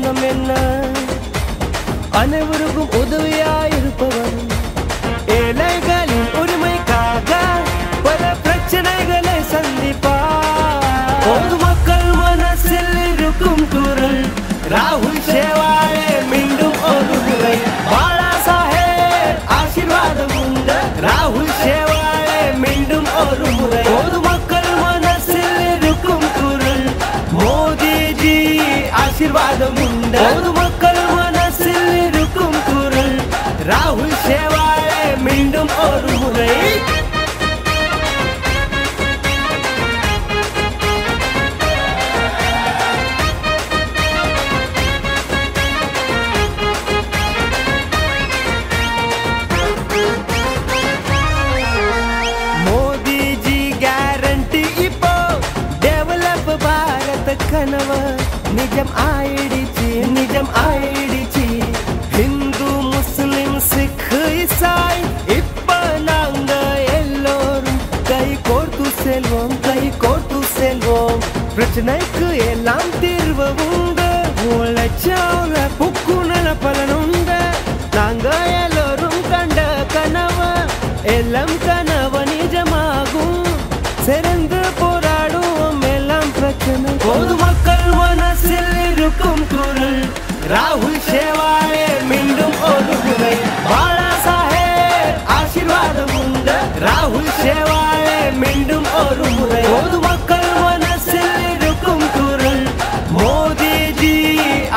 பந்தம் என்ன அனைவருக்கும் உதவியாயிருப்பவர் ஏழைகளின் உரிமைக்காக பல பிரச்சனைகளை சந்திப்பார் பொதுமக்கள் மனசில் இருக்கும் குரல் ராகுல் சேவாயே மீண்டும் ஒரு முறை பாலா சாஹேப் ஆசீர்வாதம் உண்டு ராகுல் சேவாயே மீண்டும் ஒரு முறை பொதுமக்கள் மனசில் இருக்கும் குரல் மோடிஜி ஆசீர்வாதம் உண்டு பொதுமக்கள் மனசில் இருக்கும் குரல் ராகுல் சேவாயே மீண்டும் ஒரு முறை கனவு நிஜம் ஆயிடுச்சு ஹிந்து முஸ்லிம் சிக் இசாய் இப்ப நாங்க எல்லோரும் கை கோர்த்து செல்வோம் பிரச்சனைக்கு எல்லாம் தீர்வு உண்டு உழைச்சவங்க புக்குன பலனுண்டு நாங்க எல்லோரும் கண்ட கனவு எல்லாம் கனவு நிஜமாகும் சிறந்து போராடுவோம் எல்லாம் பிரச்சனை பொதுமக்கள் மனசில் இருக்கும் குரல் ராகுல் சேவாயே மீண்டும் ஒரு முறை பாலா சாஹேப் ஆசீர்வாதம் உண்டு ராகுல் சேவாயே மீண்டும் ஒரு முறை பொதுமக்கள் மனசில் இருக்கும் குரல் மோடிஜி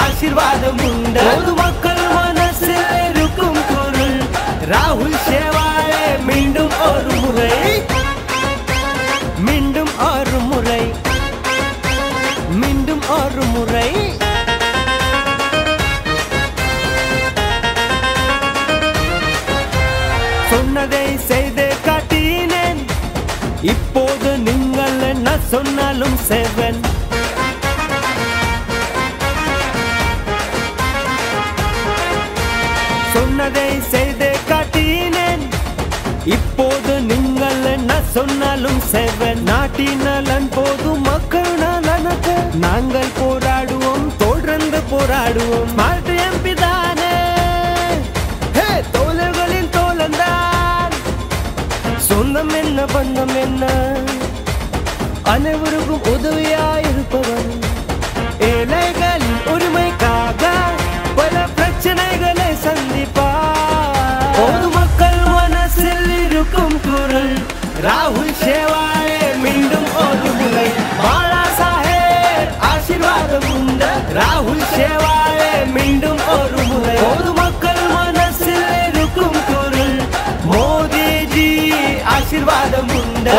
ஆசீர்வாதம் உண்டு பொதுமக்கள் மனசில் இருக்கும் குரல் ராகுல் சேவாயே மீண்டும் ஒரு முறை மீண்டும் ஒரு முறை மீண்டும் ஒரு முறை சொன்னதை செய்து காட்டினேன் இப்போது நீங்கள் என்ன சொன்னாலும் செவன் சொன்னதை செய்து காட்டினேன் இப்போது நீங்கள் என்ன சொன்னாலும் செவன் நாட்டின் நலன் போதும் மக்கள் நலனுக்கு நாங்கள் போராடுவோம் தொடர்ந்து போராடுவோம் மாற்று எம்பி தானே தோழர்களின் தோழந்தான் சொந்தம் என்ன பந்தம் என்ன அனைவருக்கும் உதவியாயிருப்பவர் ஏழைகளின் உரிமைக்காக பல பிரச்சனைகளை சந்திப்பார் பொதுமக்கள் மனசில் இருக்கும் குரல் ராகுல் சேவாயே மீண்டும் ஒரு முறை பாலா சாஹேப் ஆசீர்வாதம் உண்டு ராகுல் சேவாயே மீண்டும் ஒரு முறை பொதுமக்கள் மனசில் இருக்கும் குரல் மோடிஜி ஆசீர்வாதம் உண்டு